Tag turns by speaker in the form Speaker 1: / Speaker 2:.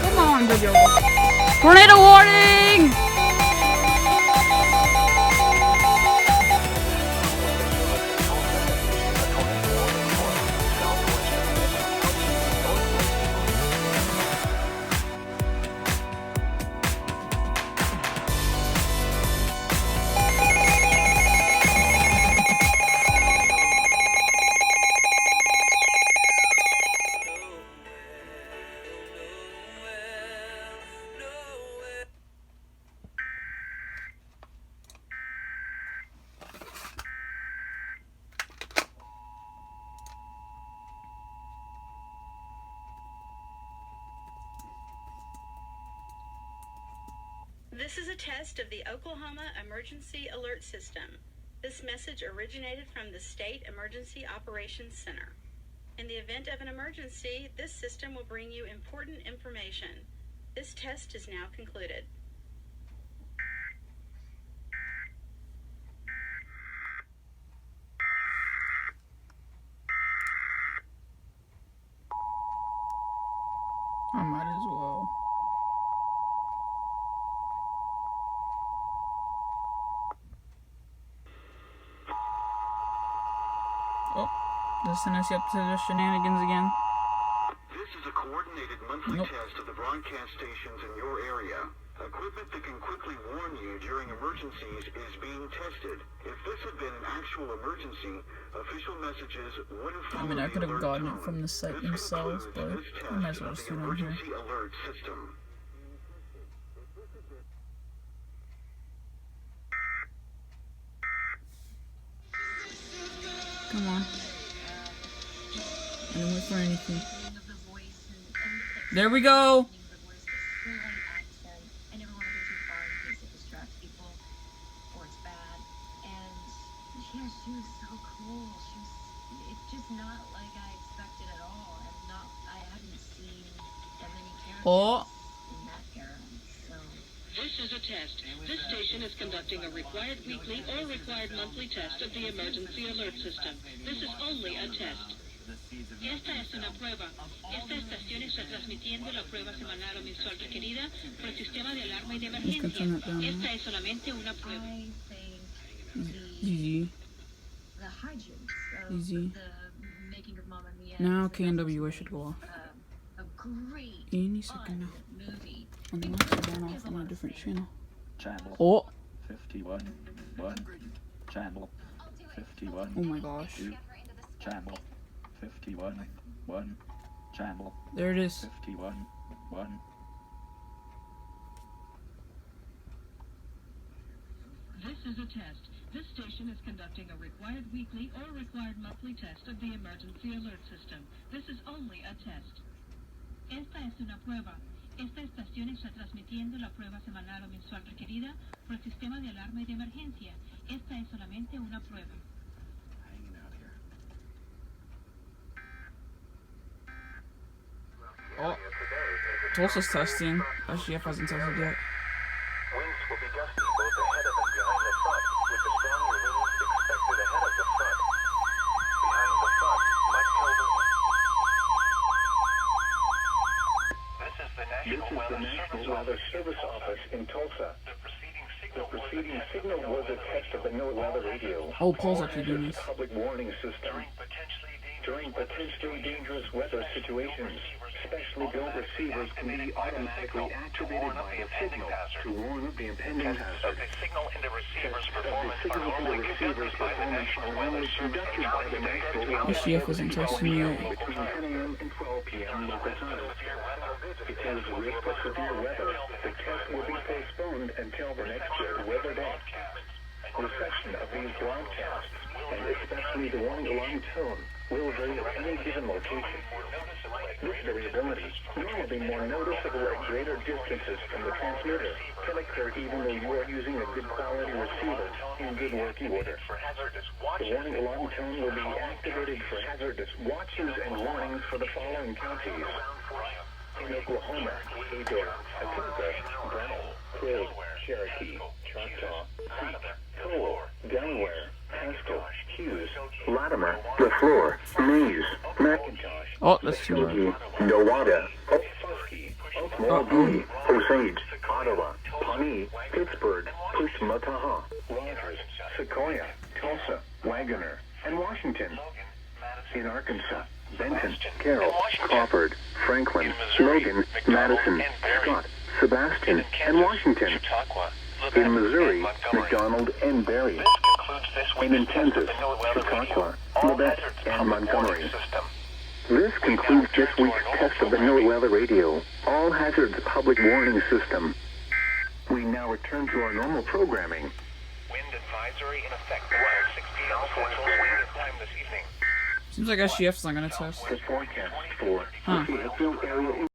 Speaker 1: Come on, baby. Tornado warning!
Speaker 2: This is a test of the Oklahoma Emergency Alert System. This message originated from the State Emergency Operations Center. In the event of an emergency, this system will bring you important information. This test is now concluded.
Speaker 1: I might as well. Oh, this sent us up to the shenanigans again.
Speaker 3: This is a coordinated monthly test of the broadcast stations in your area. Equipment that can quickly warn you during emergencies is being tested. If this had been an actual emergency, official messages would have followed.
Speaker 1: I mean, I could have gotten it from the site themselves, but I might as well just do it on here.
Speaker 3: Emergency alert system.
Speaker 1: Come on. I didn't wait for anything. There we go!
Speaker 4: She was so cool. It's just not like I expected at all, and I hadn't seen that many characters in that era. So
Speaker 2: this is a test. This station is conducting a required weekly or required monthly test of the emergency alert system. This is only a test. Esta es una prueba. Esta estación está transmitiendo la prueba semanal o mensual requerida por el sistema de alarma y de emergencia. Esta es solamente una prueba.
Speaker 1: Easy.
Speaker 4: the hijinks of
Speaker 1: Easy.
Speaker 4: the making of Mamma Mia.
Speaker 1: Now KNWA should go off.
Speaker 4: A great
Speaker 1: Any second now.
Speaker 4: movie.
Speaker 1: And then once it's gone off on a different channel.
Speaker 5: Channel
Speaker 1: Oh!
Speaker 5: 51, 1, channel 51,
Speaker 1: Oh my gosh.
Speaker 5: 2, channel 51, 1, channel
Speaker 1: There it is.
Speaker 5: 51, 1.
Speaker 2: This is a test. This station is conducting a required weekly or required monthly test of the emergency alert system. This is only a test. Esta es una prueba. Esta estación está transmitiendo la prueba semanal o mensual requerida por el sistema de alarma y de emergencia. Esta es solamente una prueba.
Speaker 5: Hanging out here.
Speaker 1: Oh. Tulsa's testing. SGF hasn't tested yet.
Speaker 3: Winds will be gusty both ahead of and behind the front, with the stronger winds expected ahead of the front. Behind the front, much colder winds. This is the National Weather Service Office in Tulsa. The preceding signal was a test of the NOAA radio.
Speaker 1: Oh, Paul's actually doing this.
Speaker 3: Public warning system. During potentially dangerous weather situations, specially built receivers can be automatically activated by a signal to warn of the impending hazard.
Speaker 6: The signal in the receiver's
Speaker 3: The
Speaker 6: performance
Speaker 3: signal
Speaker 6: are
Speaker 3: to the
Speaker 6: normally
Speaker 3: receiver's
Speaker 6: conducted by the
Speaker 3: performance
Speaker 6: National
Speaker 3: are
Speaker 6: Weather
Speaker 3: normally
Speaker 6: Service
Speaker 3: conducted
Speaker 6: in
Speaker 3: by the National Weather
Speaker 1: SGF isn't testing yet.
Speaker 3: between 10 a.m. and 12 p.m. local time. Because of risk of severe weather, the test will be postponed until the next weather day. Reception of these broadcasts, and especially the warning alarm tone, will vary at any given location. This variability, normally more noticeable at greater distances from the transmitter, can occur even though you are using a good quality receiver in good working order. The warning alarm tone will be activated for hazardous watches and warnings for the following counties. In Oklahoma, Adair, Atoka, Brown, Craig, Cherokee, Choctaw, Creek, Cole, Delaware, Haskell, Hughes, Latimer, LaFleur, Mays, McIntosh,
Speaker 1: Oh, that's too much.
Speaker 3: Silky, Nowada, Fusky, Mulvey, Osage, Ottawa, Pawnee, Pittsburgh, Pushmataha, Rogers, Sequoia, Tulsa, Wagoner, and Washington. In Arkansas, Benton, Carroll, Crawford, Franklin, Logan, Madison, Scott, Sebastian, and Washington. In Missouri, McDonald and Berry. And in Kansas, Chautauqua, Labette, and Montgomery. This concludes this week's test of the NOAA weather radio, all hazards public warning system. We now return to our normal programming.
Speaker 6: Wind advisory in effect. 6 p.m. Central Standard Time this evening.
Speaker 1: Seems like SGF's not gonna test.
Speaker 3: The forecast for
Speaker 1: Huh.
Speaker 3: the Fayetteville area